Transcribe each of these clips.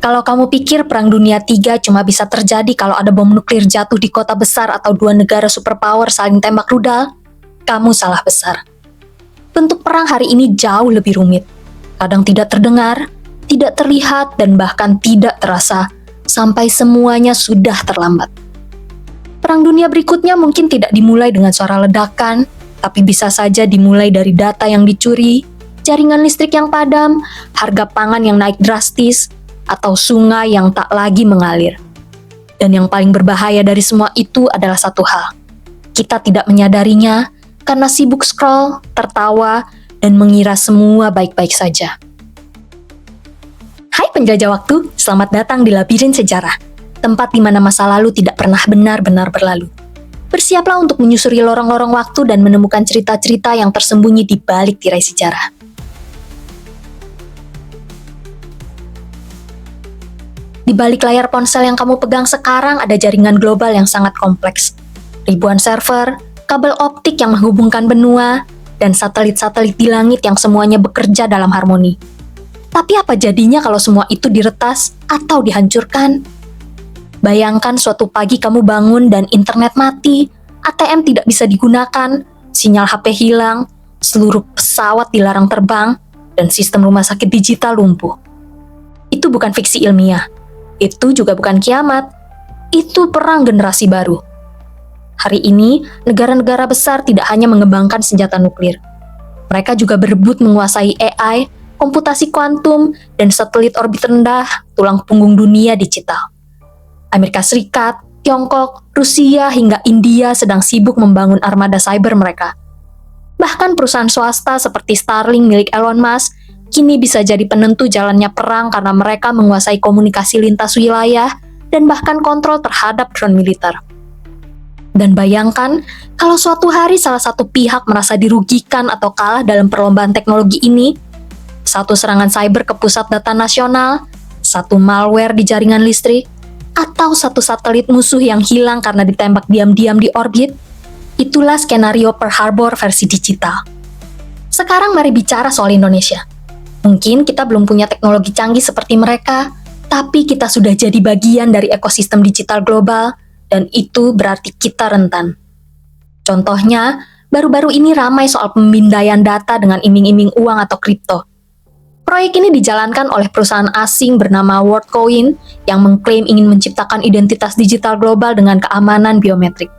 Kalau kamu pikir Perang Dunia III cuma bisa terjadi kalau ada bom nuklir jatuh di kota besar atau dua negara superpower saling tembak rudal, kamu salah besar. Bentuk perang hari ini jauh lebih rumit. Kadang tidak terdengar, tidak terlihat, dan bahkan tidak terasa, sampai semuanya sudah terlambat. Perang dunia berikutnya mungkin tidak dimulai dengan suara ledakan, tapi bisa saja dimulai dari data yang dicuri, jaringan listrik yang padam, harga pangan yang naik drastis, atau sungai yang tak lagi mengalir. Dan yang paling berbahaya dari semua itu adalah satu hal. Kita tidak menyadarinya karena sibuk scroll, tertawa, dan mengira semua baik-baik saja. Hai penjajah waktu, selamat datang di Labirin Sejarah, tempat di mana masa lalu tidak pernah benar-benar berlalu. Bersiaplah untuk menyusuri lorong-lorong waktu dan menemukan cerita-cerita yang tersembunyi di balik tirai sejarah. Di balik layar ponsel yang kamu pegang sekarang ada jaringan global yang sangat kompleks. Ribuan server, kabel optik yang menghubungkan benua, dan satelit-satelit di langit yang semuanya bekerja dalam harmoni. Tapi apa jadinya kalau semua itu diretas atau dihancurkan? Bayangkan suatu pagi kamu bangun dan internet mati, ATM tidak bisa digunakan, sinyal HP hilang, seluruh pesawat dilarang terbang, dan sistem rumah sakit digital lumpuh. Itu bukan fiksi ilmiah. Itu juga bukan kiamat. Itu perang generasi baru. Hari ini, negara-negara besar tidak hanya mengembangkan senjata nuklir. Mereka juga berebut menguasai AI, komputasi kuantum, dan satelit orbit rendah, tulang punggung dunia digital. Amerika Serikat, Tiongkok, Rusia, hingga India sedang sibuk membangun armada cyber mereka. Bahkan perusahaan swasta seperti Starlink milik Elon Musk kini bisa jadi penentu jalannya perang karena mereka menguasai komunikasi lintas wilayah dan bahkan kontrol terhadap drone militer. Dan bayangkan, kalau suatu hari salah satu pihak merasa dirugikan atau kalah dalam perlombaan teknologi ini, satu serangan cyber ke pusat data nasional, satu malware di jaringan listrik, atau satu satelit musuh yang hilang karena ditembak diam-diam di orbit, itulah skenario Pearl Harbor versi digital. Sekarang mari bicara soal Indonesia. Mungkin kita belum punya teknologi canggih seperti mereka, tapi kita sudah jadi bagian dari ekosistem digital global, dan itu berarti kita rentan. Contohnya, baru-baru ini ramai soal pemindaian data dengan iming-iming uang atau kripto. Proyek ini dijalankan oleh perusahaan asing bernama WorldCoin yang mengklaim ingin menciptakan identitas digital global dengan keamanan biometrik.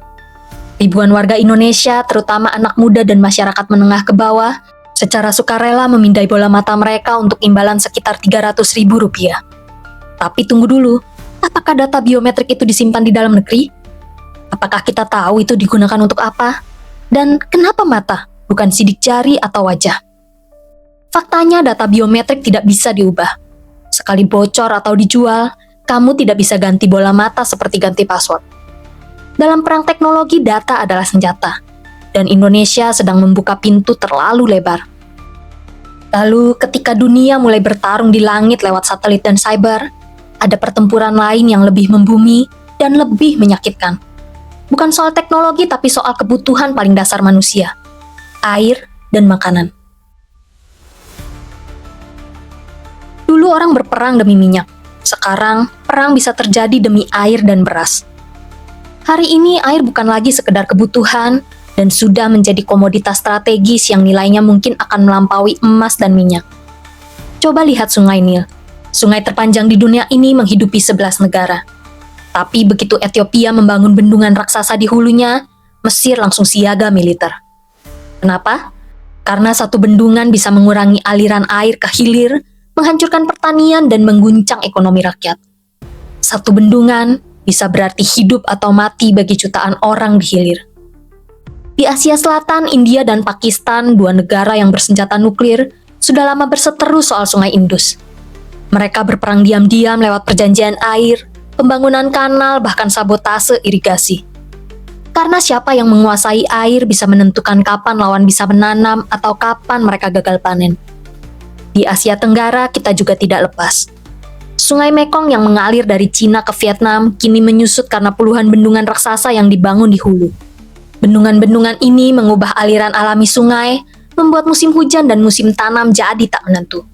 Ribuan warga Indonesia, terutama anak muda dan masyarakat menengah ke bawah, secara sukarela memindai bola mata mereka untuk imbalan sekitar Rp300.000. Tapi tunggu dulu, apakah data biometrik itu disimpan di dalam negeri? Apakah kita tahu itu digunakan untuk apa? Dan kenapa mata, bukan sidik jari atau wajah? Faktanya data biometrik tidak bisa diubah. Sekali bocor atau dijual, kamu tidak bisa ganti bola mata seperti ganti password. Dalam perang teknologi, data adalah senjata. Dan Indonesia sedang membuka pintu terlalu lebar. Lalu ketika dunia mulai bertarung di langit lewat satelit dan cyber, ada pertempuran lain yang lebih membumi dan lebih menyakitkan. Bukan soal teknologi tapi soal kebutuhan paling dasar manusia, air dan makanan. Dulu orang berperang demi minyak, sekarang perang bisa terjadi demi air dan beras. Hari ini air bukan lagi sekedar kebutuhan, dan sudah menjadi komoditas strategis yang nilainya mungkin akan melampaui emas dan minyak. Coba lihat Sungai Nil. Sungai terpanjang di dunia ini menghidupi 11 negara. Tapi begitu Ethiopia membangun bendungan raksasa di hulunya, Mesir langsung siaga militer. Kenapa? Karena satu bendungan bisa mengurangi aliran air ke hilir, menghancurkan pertanian dan mengguncang ekonomi rakyat. Satu bendungan bisa berarti hidup atau mati bagi jutaan orang di hilir. Di Asia Selatan, India dan Pakistan, dua negara yang bersenjata nuklir, sudah lama berseteru soal Sungai Indus. Mereka berperang diam-diam lewat perjanjian air, pembangunan kanal, bahkan sabotase irigasi. Karena siapa yang menguasai air bisa menentukan kapan lawan bisa menanam atau kapan mereka gagal panen. Di Asia Tenggara, kita juga tidak lepas. Sungai Mekong yang mengalir dari Cina ke Vietnam kini menyusut karena puluhan bendungan raksasa yang dibangun di hulu. Bendungan-bendungan ini mengubah aliran alami sungai, membuat musim hujan dan musim tanam jadi tak menentu.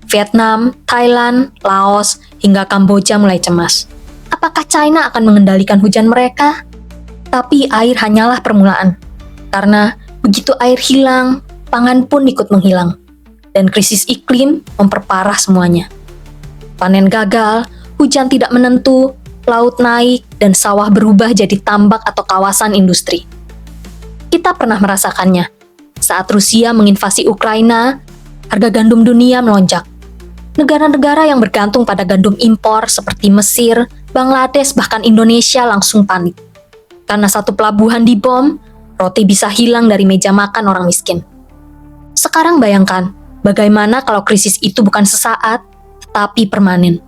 Vietnam, Thailand, Laos, hingga Kamboja mulai cemas. Apakah China akan mengendalikan hujan mereka? Tapi air hanyalah permulaan. Karena begitu air hilang, pangan pun ikut menghilang. Dan krisis iklim memperparah semuanya. Panen gagal, hujan tidak menentu, laut naik, dan sawah berubah jadi tambak atau kawasan industri. Kita pernah merasakannya. Saat Rusia menginvasi Ukraina, harga gandum dunia melonjak. Negara-negara yang bergantung pada gandum impor seperti Mesir, Bangladesh, bahkan Indonesia langsung panik. Karena satu pelabuhan dibom, roti bisa hilang dari meja makan orang miskin. Sekarang bayangkan, bagaimana kalau krisis itu bukan sesaat, tetapi permanen.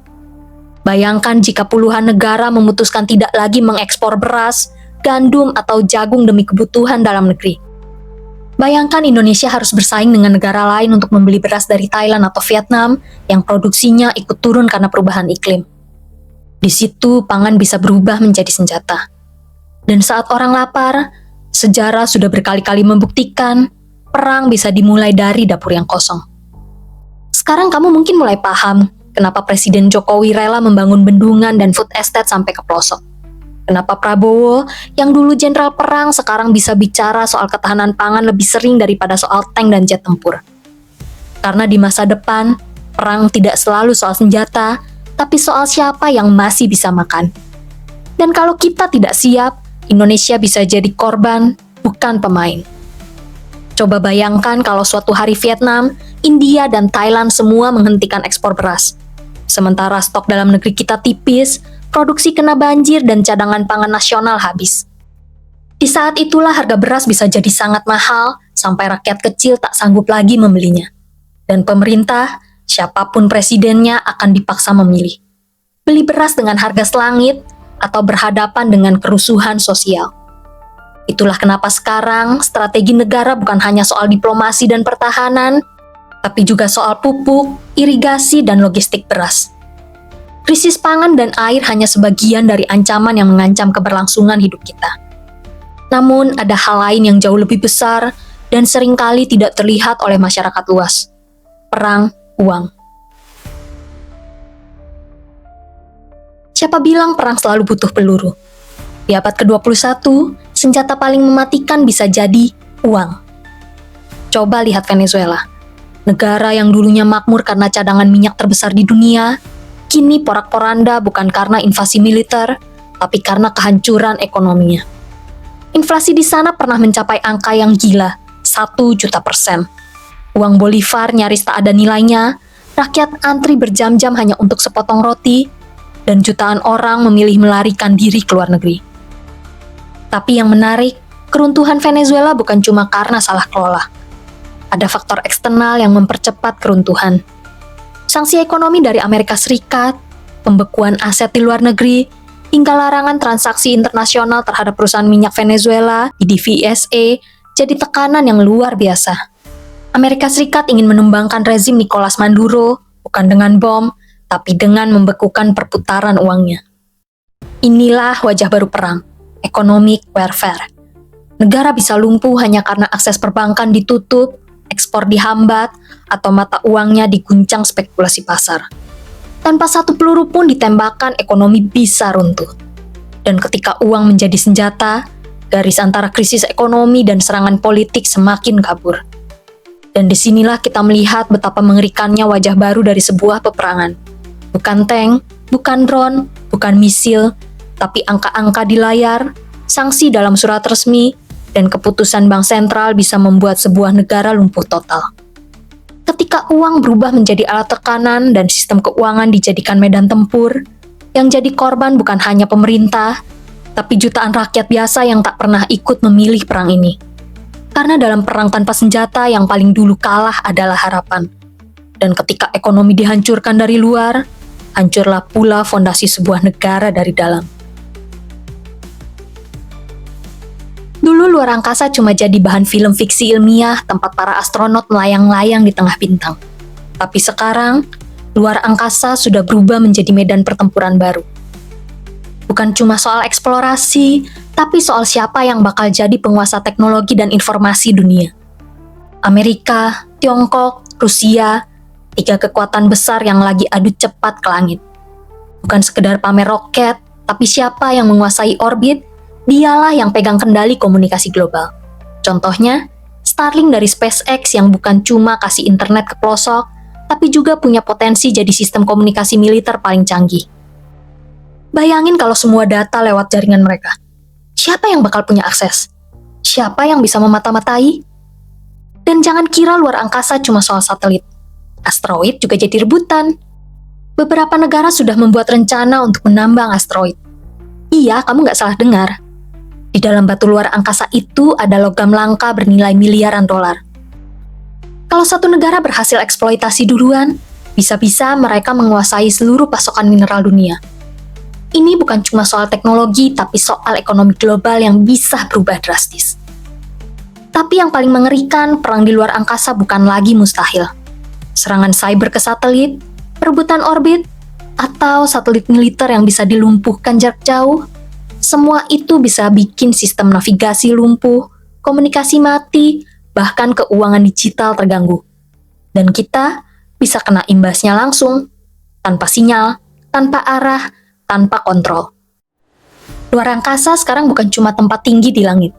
Bayangkan jika puluhan negara memutuskan tidak lagi mengekspor beras, gandum, atau jagung demi kebutuhan dalam negeri. Bayangkan Indonesia harus bersaing dengan negara lain untuk membeli beras dari Thailand atau Vietnam yang produksinya ikut turun karena perubahan iklim. Di situ pangan bisa berubah menjadi senjata. Dan saat orang lapar, sejarah sudah berkali-kali membuktikan perang bisa dimulai dari dapur yang kosong. Sekarang kamu mungkin mulai paham kenapa Presiden Jokowi rela membangun bendungan dan food estate sampai ke pelosok. Kenapa Prabowo, yang dulu jenderal perang, sekarang bisa bicara soal ketahanan pangan lebih sering daripada soal tank dan jet tempur. Karena di masa depan, perang tidak selalu soal senjata, tapi soal siapa yang masih bisa makan. Dan kalau kita tidak siap, Indonesia bisa jadi korban, bukan pemain. Coba bayangkan kalau suatu hari Vietnam, India, dan Thailand semua menghentikan ekspor beras. Sementara stok dalam negeri kita tipis, produksi kena banjir dan cadangan pangan nasional habis. Di saat itulah harga beras bisa jadi sangat mahal sampai rakyat kecil tak sanggup lagi membelinya. Dan pemerintah, siapapun presidennya akan dipaksa memilih. Beli beras dengan harga selangit atau berhadapan dengan kerusuhan sosial. Itulah kenapa sekarang strategi negara bukan hanya soal diplomasi dan pertahanan, tapi juga soal pupuk, irigasi, dan logistik beras. Krisis pangan dan air hanya sebagian dari ancaman yang mengancam keberlangsungan hidup kita. Namun, ada hal lain yang jauh lebih besar dan seringkali tidak terlihat oleh masyarakat luas. Perang uang. Siapa bilang perang selalu butuh peluru? Di abad ke-21, senjata paling mematikan bisa jadi uang. Coba lihat Venezuela. Negara yang dulunya makmur karena cadangan minyak terbesar di dunia, kini porak-poranda bukan karena invasi militer, tapi karena kehancuran ekonominya. Inflasi di sana pernah mencapai angka yang gila, 1 juta %. Uang Bolivar nyaris tak ada nilainya, rakyat antri berjam-jam hanya untuk sepotong roti, dan jutaan orang memilih melarikan diri ke luar negeri. Tapi yang menarik, keruntuhan Venezuela bukan cuma karena salah kelola. Ada faktor eksternal yang mempercepat keruntuhan. Sanksi ekonomi dari Amerika Serikat, pembekuan aset di luar negeri, hingga larangan transaksi internasional terhadap perusahaan minyak Venezuela, PDVSA, jadi tekanan yang luar biasa. Amerika Serikat ingin menumbangkan rezim Nicolas Maduro, bukan dengan bom, tapi dengan membekukan perputaran uangnya. Inilah wajah baru perang, economic warfare. Negara bisa lumpuh hanya karena akses perbankan ditutup, ekspor dihambat, atau mata uangnya diguncang spekulasi pasar. Tanpa satu peluru pun ditembakkan, ekonomi bisa runtuh. Dan ketika uang menjadi senjata, garis antara krisis ekonomi dan serangan politik semakin kabur. Dan disinilah kita melihat betapa mengerikannya wajah baru dari sebuah peperangan. Bukan tank, bukan drone, bukan misil, tapi angka-angka di layar, sanksi dalam surat resmi, dan keputusan bank sentral bisa membuat sebuah negara lumpuh total. Ketika uang berubah menjadi alat tekanan dan sistem keuangan dijadikan medan tempur, yang jadi korban bukan hanya pemerintah, tapi jutaan rakyat biasa yang tak pernah ikut memilih perang ini. Karena dalam perang tanpa senjata yang paling dulu kalah adalah harapan. Dan ketika ekonomi dihancurkan dari luar, hancurlah pula fondasi sebuah negara dari dalam. Dulu luar angkasa cuma jadi bahan film fiksi ilmiah tempat para astronot melayang-layang di tengah bintang. Tapi sekarang, luar angkasa sudah berubah menjadi medan pertempuran baru. Bukan cuma soal eksplorasi, tapi soal siapa yang bakal jadi penguasa teknologi dan informasi dunia. Amerika, Tiongkok, Rusia, 3 kekuatan besar yang lagi adu cepat ke langit. Bukan sekedar pamer roket, tapi siapa yang menguasai orbit, dialah yang pegang kendali komunikasi global. Contohnya, Starlink dari SpaceX yang bukan cuma kasih internet ke pelosok, tapi juga punya potensi jadi sistem komunikasi militer paling canggih. Bayangin kalau semua data lewat jaringan mereka. Siapa yang bakal punya akses? Siapa yang bisa memata-matai? Dan jangan kira luar angkasa cuma soal satelit. Asteroid juga jadi rebutan. Beberapa negara sudah membuat rencana untuk menambang asteroid. Iya, kamu nggak salah dengar. Di dalam batu luar angkasa itu ada logam langka bernilai miliaran dolar. Kalau satu negara berhasil eksploitasi duluan, bisa-bisa mereka menguasai seluruh pasokan mineral dunia. Ini bukan cuma soal teknologi, tapi soal ekonomi global yang bisa berubah drastis. Tapi yang paling mengerikan, perang di luar angkasa bukan lagi mustahil. Serangan cyber ke satelit, perebutan orbit, atau satelit militer yang bisa dilumpuhkan jarak jauh, semua itu bisa bikin sistem navigasi lumpuh, komunikasi mati, bahkan keuangan digital terganggu. Dan kita bisa kena imbasnya langsung, tanpa sinyal, tanpa arah, tanpa kontrol. Luar angkasa sekarang bukan cuma tempat tinggi di langit.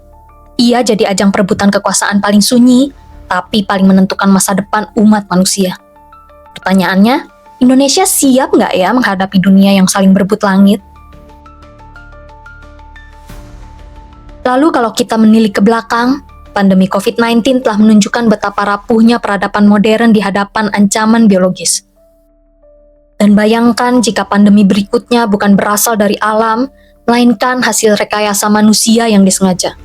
Ia jadi ajang perebutan kekuasaan paling sunyi, tapi paling menentukan masa depan umat manusia. Pertanyaannya, Indonesia siap nggak ya menghadapi dunia yang saling berebut langit? Lalu kalau kita menilik ke belakang, pandemi COVID-19 telah menunjukkan betapa rapuhnya peradaban modern di hadapan ancaman biologis. Dan bayangkan jika pandemi berikutnya bukan berasal dari alam, melainkan hasil rekayasa manusia yang disengaja.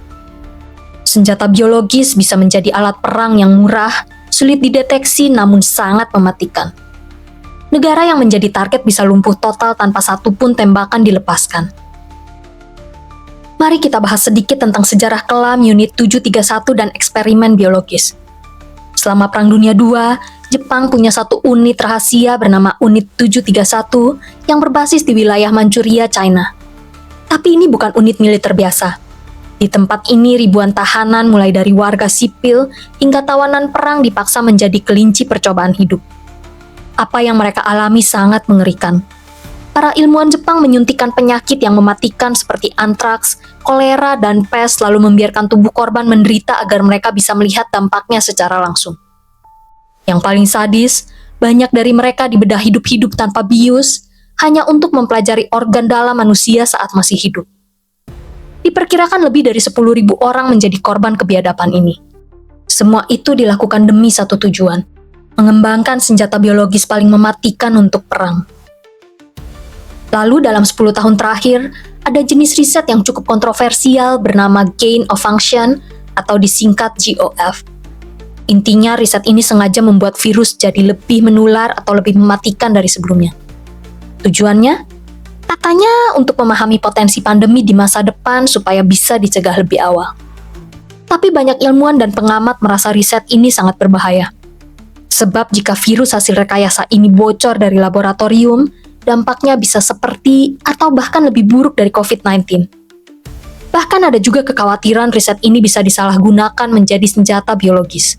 Senjata biologis bisa menjadi alat perang yang murah, sulit dideteksi namun sangat mematikan. Negara yang menjadi target bisa lumpuh total tanpa satupun tembakan dilepaskan. Mari kita bahas sedikit tentang sejarah kelam Unit 731 dan eksperimen biologis. Selama Perang Dunia II, Jepang punya satu unit rahasia bernama Unit 731 yang berbasis di wilayah Manchuria, China. Tapi ini bukan unit militer biasa. Di tempat ini ribuan tahanan mulai dari warga sipil hingga tawanan perang dipaksa menjadi kelinci percobaan hidup. Apa yang mereka alami sangat mengerikan. Para ilmuwan Jepang menyuntikkan penyakit yang mematikan seperti antraks, kolera, dan pes lalu membiarkan tubuh korban menderita agar mereka bisa melihat dampaknya secara langsung. Yang paling sadis, banyak dari mereka dibedah hidup-hidup tanpa bius, hanya untuk mempelajari organ dalam manusia saat masih hidup. Diperkirakan lebih dari 10.000 orang menjadi korban kebiadaban ini. Semua itu dilakukan demi satu tujuan, mengembangkan senjata biologis paling mematikan untuk perang. Lalu dalam 10 tahun terakhir, ada jenis riset yang cukup kontroversial bernama gain of function atau disingkat GOF. Intinya riset ini sengaja membuat virus jadi lebih menular atau lebih mematikan dari sebelumnya. Tujuannya? Katanya untuk memahami potensi pandemi di masa depan supaya bisa dicegah lebih awal. Tapi banyak ilmuwan dan pengamat merasa riset ini sangat berbahaya. Sebab jika virus hasil rekayasa ini bocor dari laboratorium, dampaknya bisa seperti atau bahkan lebih buruk dari COVID-19. Bahkan ada juga kekhawatiran riset ini bisa disalahgunakan menjadi senjata biologis.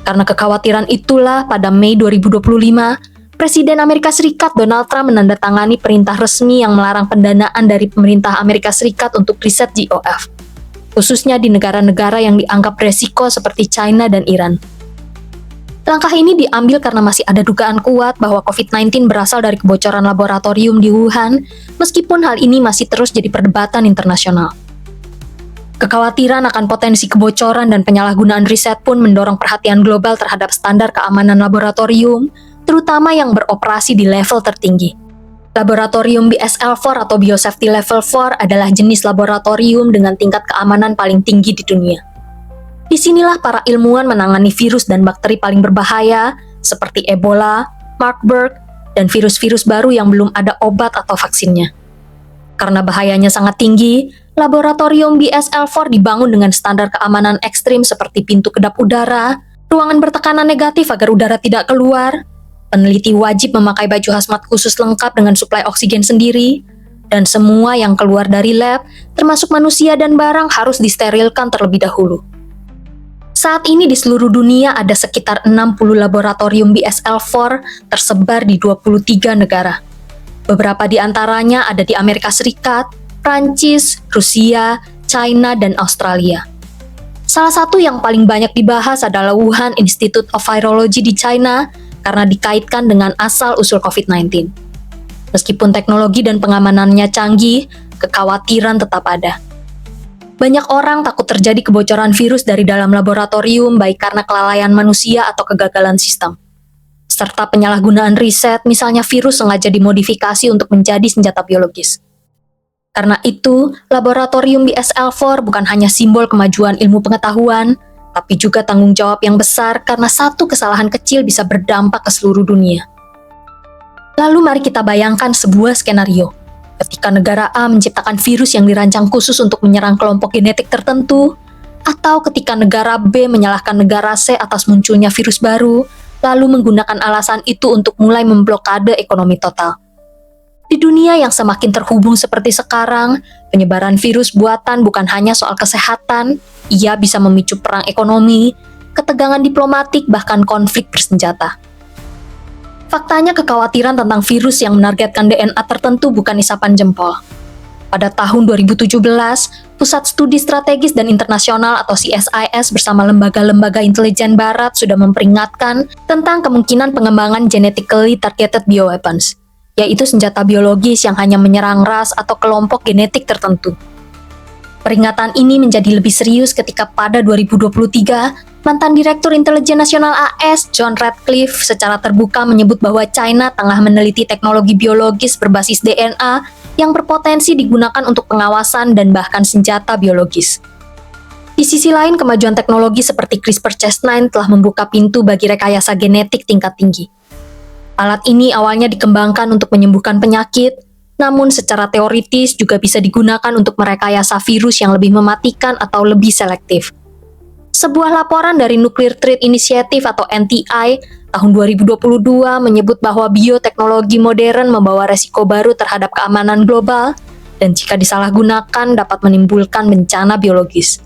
Karena kekhawatiran itulah pada Mei 2025, Presiden Amerika Serikat Donald Trump menandatangani perintah resmi yang melarang pendanaan dari pemerintah Amerika Serikat untuk riset GOF, khususnya di negara-negara yang dianggap beresiko seperti China dan Iran. Langkah ini diambil karena masih ada dugaan kuat bahwa COVID-19 berasal dari kebocoran laboratorium di Wuhan, meskipun hal ini masih terus jadi perdebatan internasional. Kekhawatiran akan potensi kebocoran dan penyalahgunaan riset pun mendorong perhatian global terhadap standar keamanan laboratorium, terutama yang beroperasi di level tertinggi. Laboratorium BSL-4 atau Biosafety Level 4 adalah jenis laboratorium dengan tingkat keamanan paling tinggi di dunia. Disinilah para ilmuwan menangani virus dan bakteri paling berbahaya, seperti Ebola, Marburg, dan virus-virus baru yang belum ada obat atau vaksinnya. Karena bahayanya sangat tinggi, laboratorium BSL-4 dibangun dengan standar keamanan ekstrim seperti pintu kedap udara, ruangan bertekanan negatif agar udara tidak keluar, peneliti wajib memakai baju hazmat khusus lengkap dengan suplai oksigen sendiri, dan semua yang keluar dari lab, termasuk manusia dan barang, harus disterilkan terlebih dahulu. Saat ini di seluruh dunia ada sekitar 60 laboratorium BSL-4 tersebar di 23 negara. Beberapa di antaranya ada di Amerika Serikat, Prancis, Rusia, China, dan Australia. Salah satu yang paling banyak dibahas adalah Wuhan Institute of Virology di China karena dikaitkan dengan asal-usul COVID-19. Meskipun teknologi dan pengamanannya canggih, kekhawatiran tetap ada. Banyak orang takut terjadi kebocoran virus dari dalam laboratorium baik karena kelalaian manusia atau kegagalan sistem. Serta penyalahgunaan riset, misalnya virus sengaja dimodifikasi untuk menjadi senjata biologis. Karena itu, laboratorium BSL-4 bukan hanya simbol kemajuan ilmu pengetahuan, tapi juga tanggung jawab yang besar karena satu kesalahan kecil bisa berdampak ke seluruh dunia. Lalu mari kita bayangkan sebuah skenario. Ketika negara A menciptakan virus yang dirancang khusus untuk menyerang kelompok genetik tertentu, atau ketika negara B menyalahkan negara C atas munculnya virus baru, lalu menggunakan alasan itu untuk mulai memblokade ekonomi total. Di dunia yang semakin terhubung seperti sekarang, penyebaran virus buatan bukan hanya soal kesehatan, ia bisa memicu perang ekonomi, ketegangan diplomatik, bahkan konflik bersenjata. Faktanya kekhawatiran tentang virus yang menargetkan DNA tertentu bukan isapan jempol. Pada tahun 2017, Pusat Studi Strategis dan Internasional atau CSIS bersama lembaga-lembaga intelijen barat sudah memperingatkan tentang kemungkinan pengembangan genetically targeted bioweapons, yaitu senjata biologis yang hanya menyerang ras atau kelompok genetik tertentu. Peringatan ini menjadi lebih serius ketika pada 2023, mantan Direktur Intelijen Nasional AS, John Ratcliffe, secara terbuka menyebut bahwa China tengah meneliti teknologi biologis berbasis DNA yang berpotensi digunakan untuk pengawasan dan bahkan senjata biologis. Di sisi lain, kemajuan teknologi seperti CRISPR-Cas9 telah membuka pintu bagi rekayasa genetik tingkat tinggi. Alat ini awalnya dikembangkan untuk menyembuhkan penyakit, namun secara teoritis juga bisa digunakan untuk merekayasa virus yang lebih mematikan atau lebih selektif. Sebuah laporan dari Nuclear Threat Initiative atau NTI tahun 2022 menyebut bahwa bioteknologi modern membawa resiko baru terhadap keamanan global dan jika disalahgunakan dapat menimbulkan bencana biologis.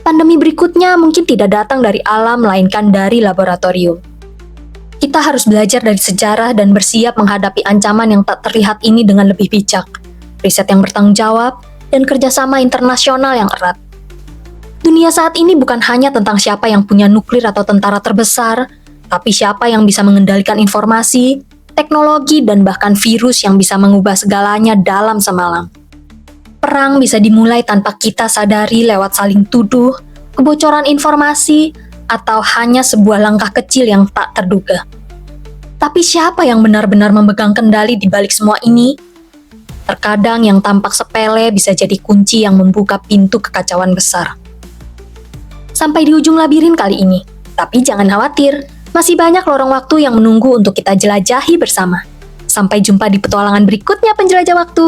Pandemi berikutnya mungkin tidak datang dari alam melainkan dari laboratorium. Kita harus belajar dari sejarah dan bersiap menghadapi ancaman yang tak terlihat ini dengan lebih bijak, riset yang bertanggung jawab, dan kerjasama internasional yang erat. Dunia saat ini bukan hanya tentang siapa yang punya nuklir atau tentara terbesar, tapi siapa yang bisa mengendalikan informasi, teknologi, dan bahkan virus yang bisa mengubah segalanya dalam semalam. Perang bisa dimulai tanpa kita sadari lewat saling tuduh, kebocoran informasi, atau hanya sebuah langkah kecil yang tak terduga. Tapi siapa yang benar-benar memegang kendali di balik semua ini? Terkadang yang tampak sepele bisa jadi kunci yang membuka pintu kekacauan besar. Sampai di ujung labirin kali ini, tapi jangan khawatir, masih banyak lorong waktu yang menunggu untuk kita jelajahi bersama. Sampai jumpa di petualangan berikutnya penjelajah waktu.